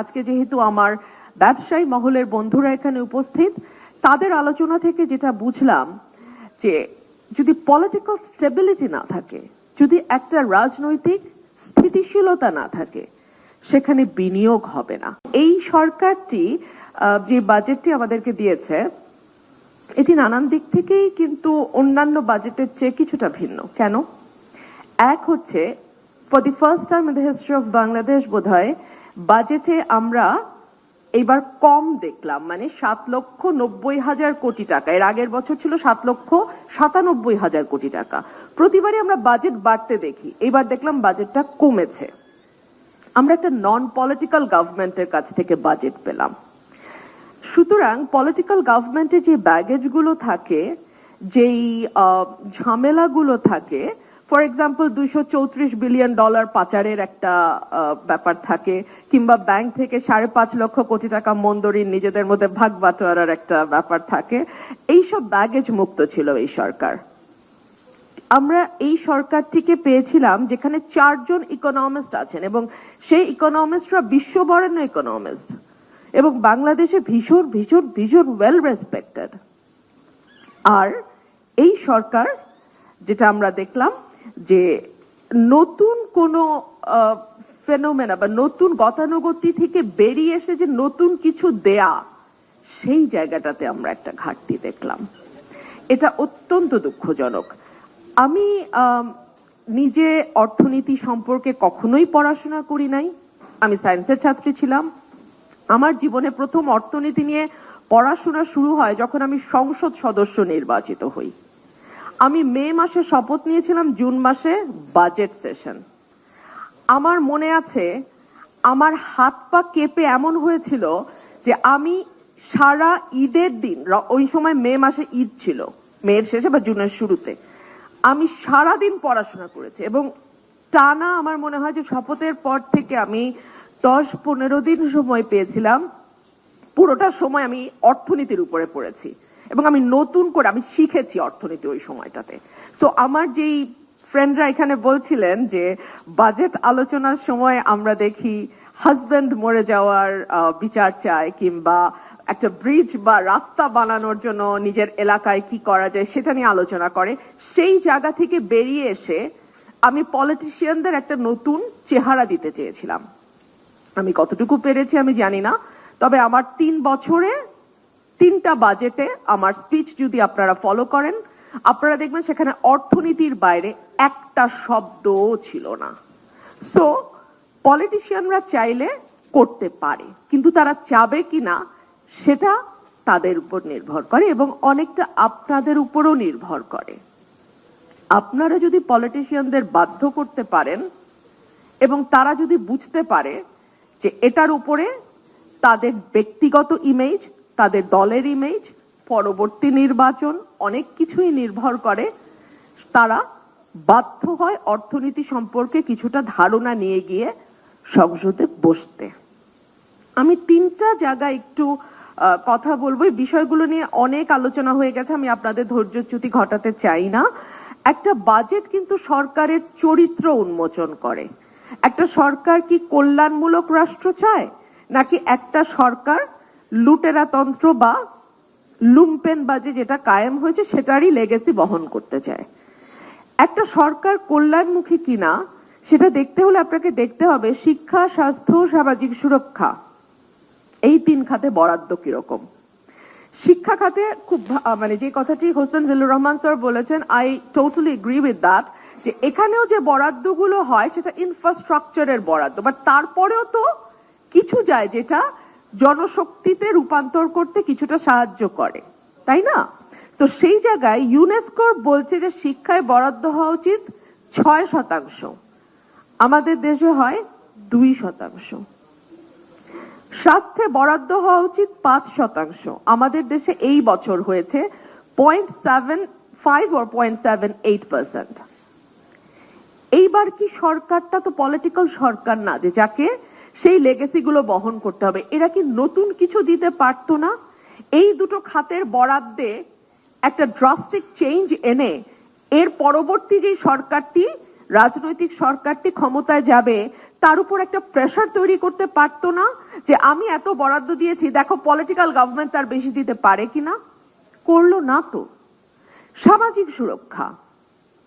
আজকে যেহেতু আমার ব্যবসায়ী মহলের বন্ধুরা এখানে উপস্থিত, তাদের আলোচনা থেকে যেটা বুঝলাম যে যদি পলিটিক্যাল স্টেবিলিটি না থাকে, যদি একটা রাজনৈতিক স্থিতিশীলতা না থাকে, সেখানে বিনিয়োগ হবে না। এই সরকারটি যে বাজেটটি আমাদেরকে দিয়েছে, এটি নানান দিক থেকেই কিন্তু অন্যান্য বাজেটের চেয়ে কিছুটা ভিন্ন। কেন? এক হচ্ছে, for the first time in the history of Bangladesh বোধহয় বাজেটে আমরা এবার কম দেখলাম, মানে 7,90,000 কোটি টাকা। এর আগের বছর ছিল 7,97,000 কোটি টাকা। প্রতিবারই আমরা বাজেট বাড়তে দেখি, এবার দেখলাম বাজেটটা কমেছে। আমরা একটা নন পলিটিক্যাল গভর্নমেন্টের কাছ থেকে বাজেট পেলাম। সুতরাং পলিটিক্যাল গভর্নমেন্টে যে ব্যাগেজগুলো থাকে, যেই ঝামেলাগুলো থাকে, ফর এক্সাম্পল $234 বিলিয়ন পাচারের একটা ব্যাপার থাকে, কিংবা ব্যাংক থেকে 5.5 লক্ষ কোটি টাকা মন্দরিন নিজেদের মধ্যে ভাগ বাটোয়ারার একটা ব্যাপার থাকে, এইসব ব্যাগেজ মুক্ত ছিল এই সরকার। আমরা এই সরকারটিকে পেয়েছিলাম যেখানে 4 জন ইকোনমিস্ট আছেন, এবং সেই ইকোনমিস্টরা বিশ্ববরেণ্য ইকোনমিস্ট এবং বাংলাদেশে ভীষণ ভীষণ ভীষণ ওয়েল রেসপেক্টেড। আর এই সরকার যেটা আমরা দেখলাম যে নতুন কোন ফেনোমেনা বা নতুন গতানুগতি থেকে বেরিয়ে এসে যে নতুন কিছু দেয়া, সেই জায়গাটাতে আমরা একটা ঘাটতি দেখলাম। এটা অত্যন্ত দুঃখজনক। আমি নিজে অর্থনীতি সম্পর্কে কখনোই পড়াশোনা করি নাই, আমি সায়েন্সের ছাত্রী ছিলাম। আমার জীবনে প্রথম অর্থনীতি নিয়ে পড়াশোনা শুরু হয় যখন আমি সংসদ সদস্য নির্বাচিত হই। আমি মে মাসে শপথ নিয়েছিলাম, জুন মাসে বাজেট সেশন। আমার মনে আছে আমার হাত পা কেঁপে এমন হয়েছিল যে আমি সারা ঈদের দিন, ওই সময় মে মাসে ঈদ ছিল, মের শেষে বা জুনের শুরুতে, আমি সারাদিন পড়াশোনা করেছি এবং টানা আমার মনে হয় যে শপথের পর থেকে আমি 10-15 দিন সময় পেয়েছিলাম। পুরোটা সময় আমি অর্থনীতির উপরে পড়েছি এবং আমি নতুন করে আমি শিখেছি অর্থনীতি ওই সময়টাতে। সো আমার যেই ফ্রেন্ডরা এখানে বলছিলেন যে বাজেট আলোচনার সময় আমরা দেখি হাজব্যান্ড মরে যাওয়ার বিচার চায়, কিংবা একটা ব্রিজ বা রাস্তা বানানোর জন্য নিজের এলাকায় কি করা যায় সেটা নিয়ে আলোচনা করে, সেই জায়গা থেকে বেরিয়ে এসে আমি পলিটিশিয়ানদের একটা নতুন চেহারা দিতে চেয়েছিলাম। আমি কতটুকু পেরেছি আমি জানি না, তবে আমার 3 বছরে 3টা বাজেটে আমার স্পিচ যদি আপনারা ফলো করেন, আপনারা দেখবেন সেখানে অর্থনীতির বাইরে একটা শব্দও ছিল না। সো পলিটিশিয়ানরা চাইলে করতে পারে, কিন্তু তারা চাবে কিনা সেটা তাদের উপর নির্ভর করে এবং অনেকটা আপনাদের উপরও নির্ভর করে। আপনারা যদি পলিটিশিয়ানদের বাধ্য করতে পারেন এবং তারা যদি বুঝতে পারে যে এটার উপরে তাদের ব্যক্তিগত ইমেজ, তাদের দলের ইমেজ, পরবর্তী নির্বাচন অনেক কিছুই নির্ভর করে, তারা বাধ্য হয় অর্থনীতি সম্পর্কে কিছুটা ধারণা নিয়ে গিয়ে সংসদে বসতে। আমি 3টা জায়গায় একটু কথা বলবো। এই বিষয়গুলো নিয়ে অনেক আলোচনা হয়ে গেছে, আমি আপনাদের ধৈর্যচ্যুতি ঘটাতে চাই না। একটা বাজেট কিন্তু সরকারের চরিত্র উন্মোচন করে। একটা সরকার কি কল্যাণমূলক রাষ্ট্র চায়, নাকি একটা সরকার লুটেরাতন্ত্র বা লুম্পেনবাজি যেটা কায়েম হয়েছে সেটারই লেগেসি বহন করতে চায়? একটা সরকার কল্যাণমুখী কিনা সেটা দেখতে হলে আপনাকে দেখতে হবে শিক্ষা, স্বাস্থ্য, সামাজিক সুরক্ষা, এই 3 খাতে বরাদ্দ কিরকম। শিক্ষা খাতে খুব মানে যে কথাটি হোসেন জিল্লুর রহমান স্যার বলেছেন, I totally agree with that, যে এখানেও যে বরাদ্দগুলো হয় সেটা ইনফ্রাস্ট্রাকচারের বরাদ্দ, বাট তারপরেও তো কিছু যায় যেটা জনশক্তিতে রূপান্তর করতে কিছুটা সাহায্য করে, তাই না? তো সেই জায়গায় ইউনেস্কো বলছে যে শিক্ষায় বরাদ্দ হওয়া উচিত 6%, আমাদের দেশে হয় 2%। স্বাস্থ্যে বরাদ্দ হওয়া উচিত 5%, আমাদের দেশে এই বছর হয়েছে 0.75 or 0.78%। এইবার কি সরকারটা তো পলিটিক্যাল সরকার না যে যাকে সেই লেগেসি গুলো বহন করতে হবে, এরা কি নতুন কিছু দিতে পারতো না? এই দুটো খাতের বরাদ্দে একটা ড্রাস্টিক চেঞ্জ এনে এর পরবর্তী যে সরকারটি, রাজনৈতিক সরকারটি ক্ষমতায় যাবে, তার উপর একটা প্রেসার তৈরি করতে পারতো না যে আমি এত বরাদ্দ দিয়েছি, দেখো পলিটিক্যাল গভর্নমেন্ট তার বেশি দিতে পারে কিনা? করলো না তো। সামাজিক সুরক্ষা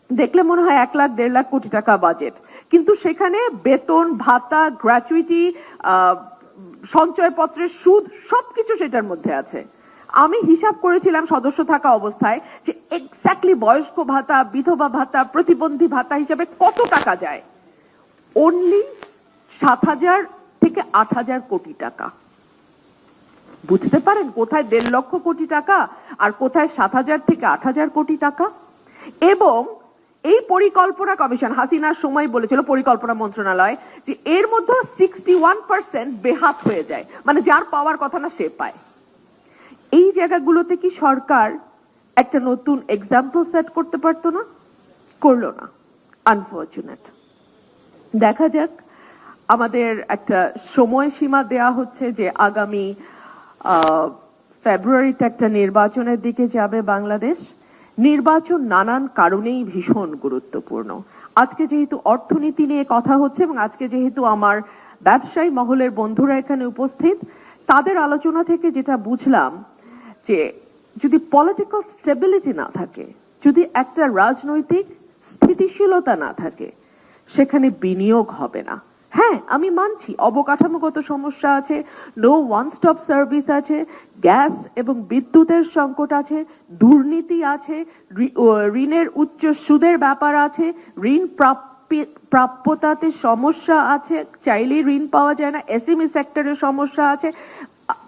দেখলে মনে হয় 1 লাখ 1.5 লাখ কোটি টাকা বাজেট, কিন্তু সেখানে বেতন ভাতা গ্র্যাচুইটি সঞ্চয়পত্রের সুদ সবকিছু সেটার মধ্যে আছে। আমি হিসাব করেছিলাম সদস্য থাকা অবস্থায় যে এক্স্যাক্টলি বয়স্ক ভাতা, বিধবা ভাতা, প্রতিবন্ধী ভাতা হিসাবে কত টাকা যায়। অনলি 7,000 থেকে 8,000 কোটি টাকা। বুঝতে পারেন কোথায় 1.5 লক্ষ কোটি টাকা আর কোথায় 7,000 থেকে 8,000 কোটি টাকা। এবং এই পরিকল্পনা কমিশন হাসিনার সময় বলেছিল, পরিকল্পনা মন্ত্রণালয়, যে এর মধ্যে 61% বেহাত হয়ে যায়, মানে যার পাওয়ার কথা না সে পায়। এই জায়গাগুলোতে কি সরকার একটা নতুন এক্সাম্পল সেট করতে পারতো না? করলো না, আনফরচুনেট। দেখা যাক, আমাদের একটা সময়সীমা দেয়া হচ্ছে যে আগামী ফেব্রুয়ারিতে একটা নির্বাচনের দিকে যাবে বাংলাদেশ। নির্বাচন নানান কারণেই ভীষণ গুরুত্বপূর্ণ। আজকে যেহেতু অর্থনীতি নিয়ে কথা হচ্ছে এবং আজকে যেহেতু আমার ব্যবসায়ী মহলের বন্ধুরা এখানে উপস্থিত, তাদের আলোচনা থেকে যেটা বুঝলাম যে যদি পলিটিক্যাল স্টেবিলিটি না থাকে, যদি একটা রাজনৈতিক স্থিতিশীলতা না থাকে, সেখানে বিনিয়োগ হবে না। হ্যাঁ, আমি মানছি অবকাঠামোগত সমস্যা আছে, নো ওয়ান স্টপ সার্ভিস আছে, গ্যাস এবং বিদ্যুতের সংকট আছে, দুর্নীতি আছে, ঋণের উচ্চ সুদের ব্যাপার আছে, ঋণ প্রাপ্যতাতে সমস্যা আছে, চাইলে ঋণ পাওয়া যায় না, এসএমই সেক্টরের সমস্যা আছে।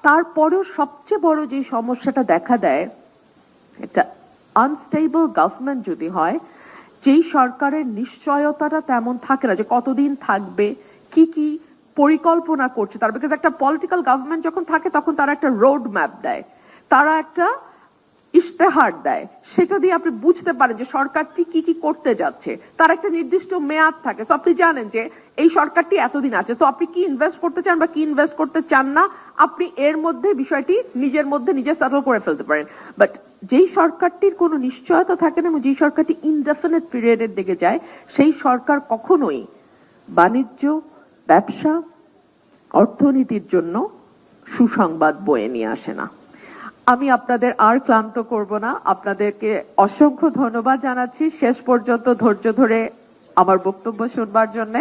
তারপরেও সবচেয়ে বড় যে সমস্যাটা দেখা দেয়, একটা আনস্টেবল গভর্নমেন্ট যদি হয়, যেই সরকারের নিশ্চয়তাটা তেমন থাকে না যে কতদিন থাকবে, কি কি পরিকল্পনা করছে তার। বিকজ একটা পলিটিক্যাল গভর্নমেন্ট যখন থাকে তখন তারা একটা রোড ম্যাপ দেয়, তারা একটা ইশতেহার দেয়, সেটা দিয়ে আপনি বুঝতে পারেন যে সরকারটি কি কি করতে যাচ্ছে। তার একটা নির্দিষ্ট মেয়াদ থাকে, তো আপনি জানেন যে এই সরকারটি এতদিন আছে, তো আপনি কি ইনভেস্ট করতে চান বা কি ইনভেস্ট করতে চান না, আপনি এর মধ্যে বিষয়টি নিজের মধ্যে নিজে সেটেল করে ফেলতে পারেন। বাট যেই সরকারটির কোনো নিশ্চয়তা থাকে না এবং যেই সরকারটি ইনডেফিনিট পিরিয়ডের দিকে যায়, সেই সরকার কখনোই বাণিজ্য, ব্যবসা, অর্থনীতির জন্য সুসংবাদ বয়ে নিয়ে আসে না। আমি আপনাদের আর ক্লান্ত করব না, আপনাদেরকে অসংখ্য ধন্যবাদ জানাচ্ছি শেষ পর্যন্ত ধৈর্য ধরে আমার বক্তব্য শুনবার জন্য।